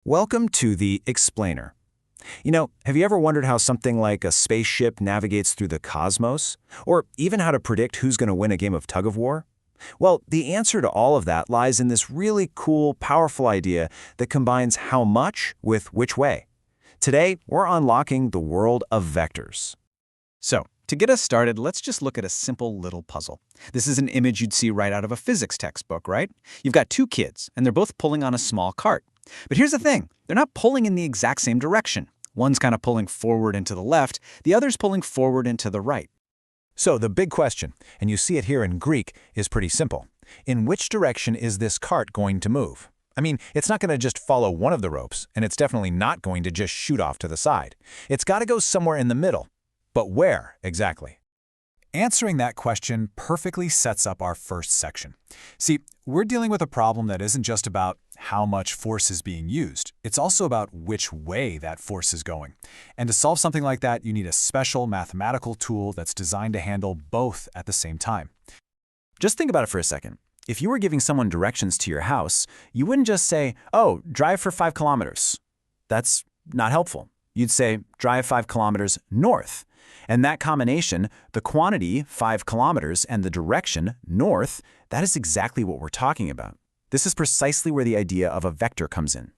Welcome to the Explainer. Have you ever wondered how something like a spaceship navigates through the cosmos? Or even how to predict who's going to win a game of tug-of-war? Well, the answer to all of that lies in this really cool, powerful idea that combines how much with which way. Today, we're unlocking the world of vectors. So, to get us started, let's just look at a simple little puzzle. This is an image you'd see right out of a physics textbook, right? You've got two kids, and they're both pulling on a small cart. But here's the thing, they're not pulling in the exact same direction. One's kind of pulling forward and to the left, the other's pulling forward and to the right. So the big question, and you see it here in Greek, is pretty simple. In which direction is this cart going to move? I mean, it's not going to just follow one of the ropes, and it's definitely not going to just shoot off to the side. It's got to go somewhere in the middle. But where, exactly? Answering that question perfectly sets up our first section. See, we're dealing with a problem that isn't just about how much force is being used. It's also about which way that force is going. And to solve something like that, you need a special mathematical tool that's designed to handle both at the same time. Just think about it for a second. If you were giving someone directions to your house, you wouldn't just say, "Oh, drive for 5 kilometers." That's not helpful. You'd say, "Drive 5 kilometers north." And that combination, the quantity, 5 kilometers, and the direction, north, that is exactly what we're talking about. This is precisely where the idea of a vector comes in.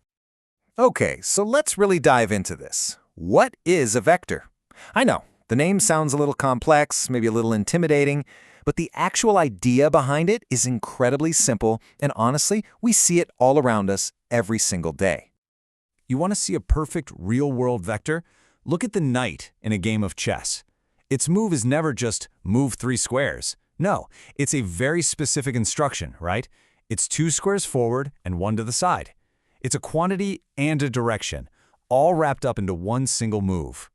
Okay, so let's really dive into this. What is a vector? I know, the name sounds a little complex, maybe a little intimidating, but the actual idea behind it is incredibly simple, and honestly, we see it all around us every single day. You want to see a perfect real-world vector? Look at the knight in a game of chess. Its move is never just move 3 squares. No, it's a very specific instruction, right? It's 2 squares forward and 1 to the side. It's a quantity and a direction, all wrapped up into one single move.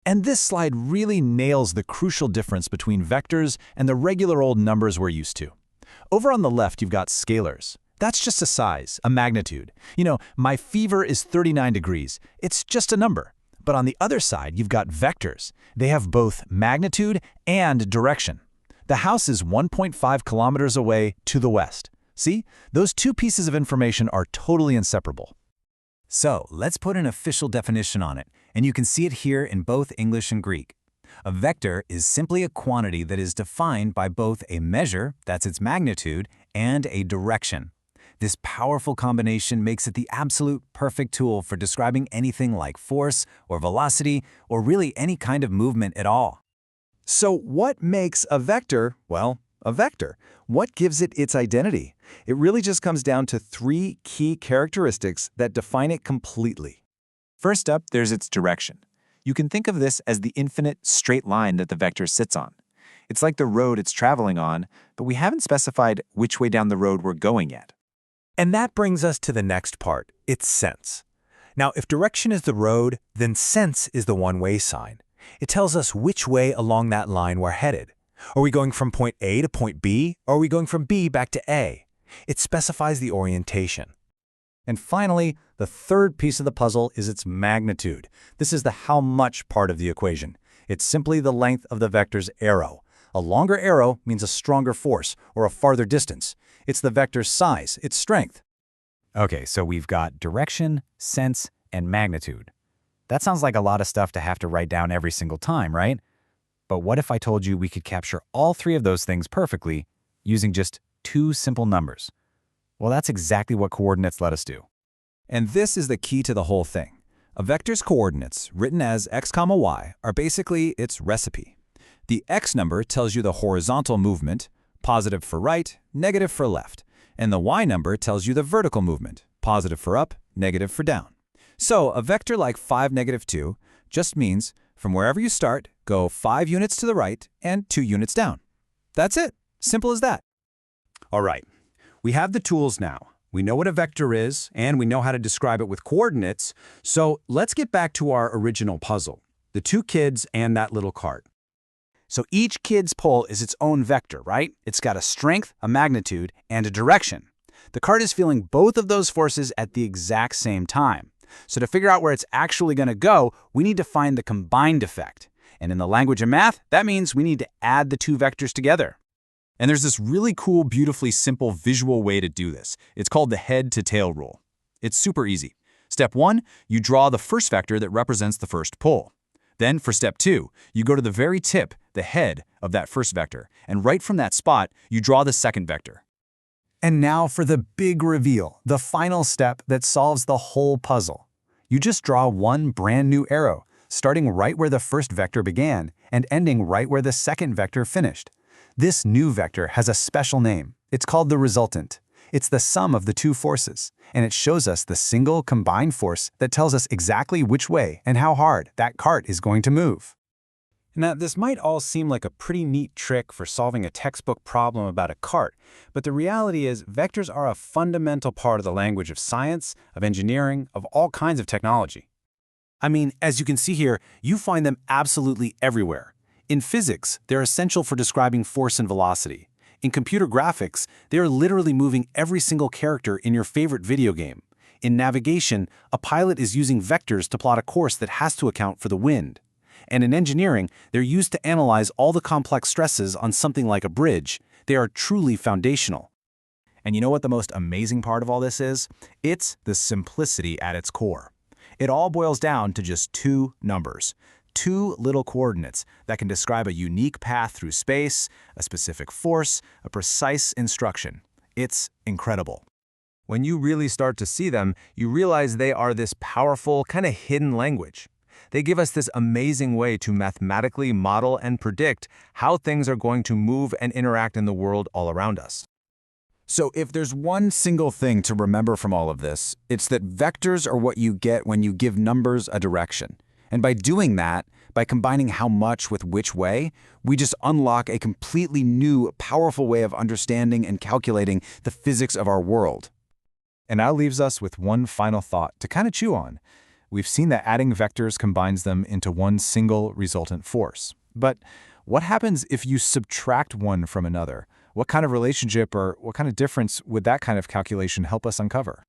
And this slide really nails the crucial difference between vectors and the regular old numbers we're used to. Over on the left, you've got scalars. That's just a size, a magnitude. My fever is 39 degrees. It's just a number. But on the other side, you've got vectors. They have both magnitude and direction. The house is 1.5 kilometers away to the west. See, those two pieces of information are totally inseparable. So, let's put an official definition on it, and you can see it here in both English and Greek. A vector is simply a quantity that is defined by both a measure, that's its magnitude, and a direction. This powerful combination makes it the absolute perfect tool for describing anything like force or velocity or really any kind of movement at all. So what makes a vector, well, a vector? What gives it its identity? It really just comes down to 3 key characteristics that define it completely. First up, there's its direction. You can think of this as the infinite straight line that the vector sits on. It's like the road it's traveling on, but we haven't specified which way down the road we're going yet. And that brings us to the next part, its sense. Now, if direction is the road, then sense is the one-way sign. It tells us which way along that line we're headed. Are we going from point A to point B, or are we going from B back to A? It specifies the orientation. And finally, the third piece of the puzzle is its magnitude. This is the how much part of the equation. It's simply the length of the vector's arrow. A longer arrow means a stronger force or a farther distance. It's the vector's size, its strength. Okay, so we've got direction, sense, and magnitude. That sounds like a lot of stuff to have to write down every single time, right? But what if I told you we could capture all 3 of those things perfectly using just 2 simple numbers? Well, that's exactly what coordinates let us do. And this is the key to the whole thing. A vector's coordinates, written as x, y, are basically its recipe. The x number tells you the horizontal movement, positive for right, negative for left. And the y number tells you the vertical movement, positive for up, negative for down. So a vector like 5, -2 just means from wherever you start, go 5 units to the right and 2 units down. That's it. Simple as that. All right. We have the tools now. We know what a vector is, and we know how to describe it with coordinates. So let's get back to our original puzzle, the 2 kids and that little cart. So each kid's pull is its own vector, right? It's got a strength, a magnitude, and a direction. The cart is feeling both of those forces at the exact same time. So to figure out where it's actually going to go, we need to find the combined effect. And in the language of math, that means we need to add the 2 vectors together. And there's this really cool, beautifully simple visual way to do this. It's called the head-to-tail rule. It's super easy. step 1, you draw the first vector that represents the first pole. Then, for step 2, you go to the very tip, the head, of that first vector, and right from that spot, you draw the second vector. And now for the big reveal, the final step that solves the whole puzzle. You just draw one brand new arrow, starting right where the first vector began and ending right where the second vector finished. This new vector has a special name. It's called the resultant. It's the sum of the two forces, and it shows us the single combined force that tells us exactly which way and how hard that cart is going to move. Now, this might all seem like a pretty neat trick for solving a textbook problem about a cart, but the reality is vectors are a fundamental part of the language of science, of engineering, of all kinds of technology. I mean, as you can see here, you find them absolutely everywhere. In physics, they're essential for describing force and velocity. In computer graphics, they are literally moving every single character in your favorite video game. In navigation, a pilot is using vectors to plot a course that has to account for the wind. And in engineering, they're used to analyze all the complex stresses on something like a bridge. They are truly foundational. And you know what the most amazing part of all this is? It's the simplicity at its core. It all boils down to just two numbers. Two little coordinates that can describe a unique path through space, a specific force, a precise instruction. It's incredible. When you really start to see them, you realize they are this powerful, kind of hidden language. They give us this amazing way to mathematically model and predict how things are going to move and interact in the world all around us. So if there's one single thing to remember from all of this, it's that vectors are what you get when you give numbers a direction. And by doing that, by combining how much with which way, we just unlock a completely new, powerful way of understanding and calculating the physics of our world. And that leaves us with one final thought to kind of chew on. We've seen that adding vectors combines them into one single resultant force. But what happens if you subtract one from another? What kind of relationship or what kind of difference would that kind of calculation help us uncover?